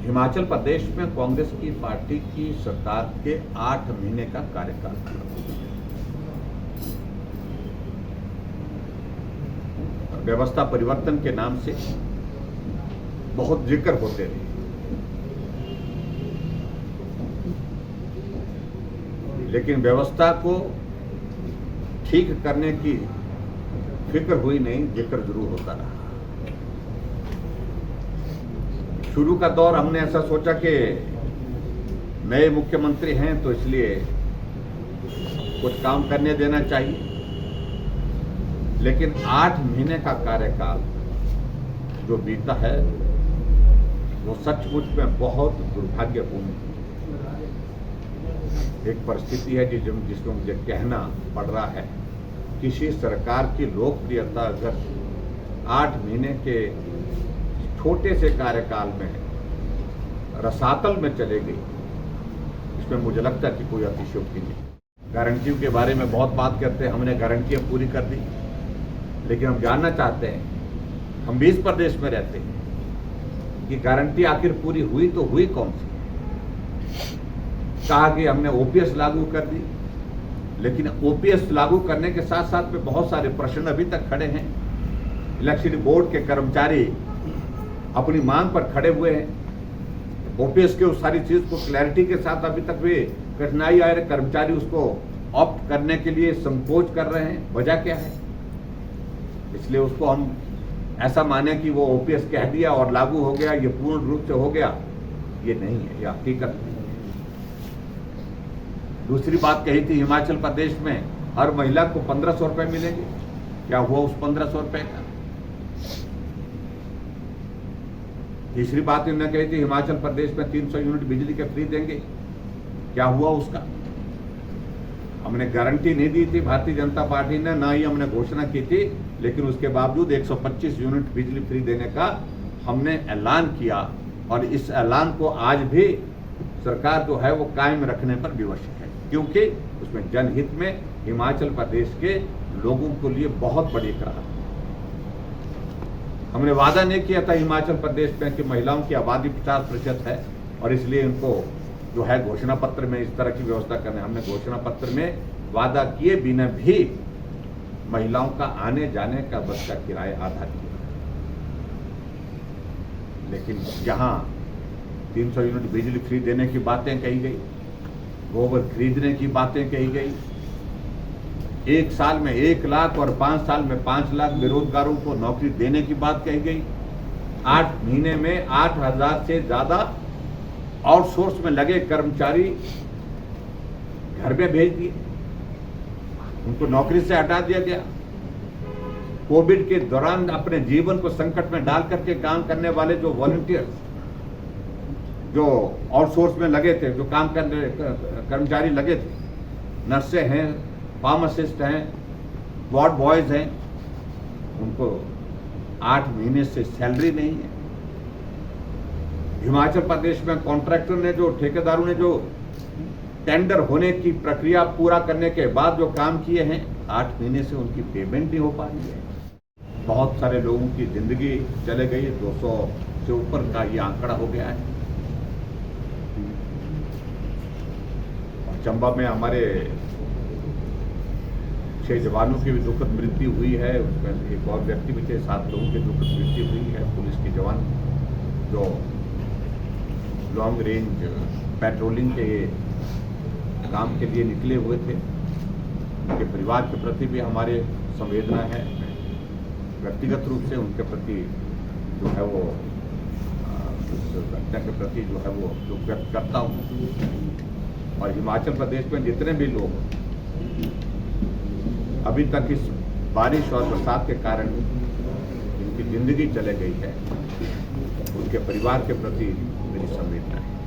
हिमाचल प्रदेश में कांग्रेस की पार्टी की सरकार के 8 महीने का कार्यकाल था। व्यवस्था परिवर्तन के नाम से बहुत जिक्र होते रहे, लेकिन व्यवस्था को ठीक करने की फिक्र हुई नहीं, जिक्र जरूर होता रहा। शुरू का दौर हमने ऐसा सोचा कि नए मुख्यमंत्री हैं तो इसलिए कुछ काम करने देना चाहिए, लेकिन 8 महीने का कार्यकाल जो बीता है वो सचमुच में बहुत दुर्भाग्यपूर्ण एक परिस्थिति है जिसमें मुझे कहना पड़ रहा है। किसी सरकार की लोकप्रियता अगर 8 महीने के छोटे से कार्यकाल में रसातल में चले गई, इसमें मुझे लगता है कि कोई अतिशयोक्ति नहीं। गारंटियों के बारे में बहुत बात करते हैं, हमने गारंटियां पूरी कर दी, लेकिन हम जानना चाहते हैं, हम 20 प्रदेश में रहते हैं, कि गारंटी आखिर पूरी हुई तो हुई कौन सी? कहा कि हमने ओपीएस लागू कर दी, लेकिन ओपीएस लागू करने के साथ साथ में बहुत सारे प्रश्न अभी तक खड़े हैं। इलेक्शन बोर्ड के कर्मचारी अपनी मांग पर खड़े हुए हैं। ओपीएस के उस सारी चीज को क्लैरिटी के साथ अभी तक भी कठिनाई आ रही, कर्मचारी उसको ऑप्ट करने के लिए संकोच कर रहे हैं। वजह क्या है? इसलिए उसको हम ऐसा माने कि वो ओपीएस कह दिया और लागू हो गया, ये पूर्ण रूप से हो गया, ये नहीं है, ये हकीकत नहीं है। दूसरी बात कही थी, हिमाचल प्रदेश में हर महिला को 1500 रुपए मिलेंगे। क्या हुआ उस 1500 रुपए का? तीसरी बात इन्होंने कही थी, हिमाचल प्रदेश में 300 यूनिट बिजली के फ्री देंगे। क्या हुआ उसका? हमने गारंटी नहीं दी थी भारतीय जनता पार्टी ने, ना ही हमने घोषणा की थी, लेकिन उसके बावजूद 125 यूनिट बिजली फ्री देने का हमने ऐलान किया, और इस ऐलान को आज भी सरकार जो है वो कायम रखने पर विवश है, क्योंकि उसमें जनहित में हिमाचल प्रदेश के लोगों के लिए बहुत बड़ी एक राहत। हमने वादा नहीं किया था हिमाचल प्रदेश में कि महिलाओं की आबादी 50% है और इसलिए इनको जो है घोषणा पत्र में इस तरह की व्यवस्था करने। हमने घोषणा पत्र में वादा किए बिना भी महिलाओं का आने जाने का बस का किराया आधा किया, लेकिन जहां 300 यूनिट बिजली फ्री देने की बातें कही गई, गोबर खरीदने की बातें कही गई, 1 साल में 1 लाख और 5 साल में 5 लाख बेरोजगारों को नौकरी देने की बात कही गई, 8 महीने में 8000 से ज्यादा आउटसोर्स में लगे कर्मचारी घर में भेज दिए, उनको नौकरी से हटा दिया गया। कोविड के दौरान अपने जीवन को संकट में डाल करके काम करने वाले जो वॉलंटियर्स, जो आउटसोर्स में लगे थे, जो काम करने कर्मचारी लगे थे, नर्सें हैं, फार्मासिस्ट हैं, वार्ड बॉयज हैं, उनको 8 महीने से सैलरी नहीं है। हिमाचल प्रदेश में कॉन्ट्रैक्टर ने, जो ठेकेदारों ने जो टेंडर होने की प्रक्रिया पूरा करने के बाद जो काम किए हैं, 8 महीने से उनकी पेमेंट नहीं हो पा रही है। बहुत सारे लोगों की जिंदगी चले गई, 200 से ऊपर का ये आंकड़ा हो गया है। चंबा में हमारे 6 जवानों की भी दुखद मृत्यु हुई है, उसमें एक और व्यक्ति भी थे, 7 लोगों की दुखद मृत्यु हुई है। पुलिस के जवान जो लॉन्ग रेंज पेट्रोलिंग के काम के लिए निकले हुए थे, उनके परिवार के प्रति भी हमारे संवेदना है। व्यक्तिगत रूप से उनके प्रति जो है वो उस घटना के प्रति जो है वो दुख व्यक्त करता हूँ। और हिमाचल प्रदेश में जितने भी लोग अभी तक इस बारिश और बरसात के कारण जिनकी जिंदगी चले गई है, उनके परिवार के प्रति मेरी संवेदना है।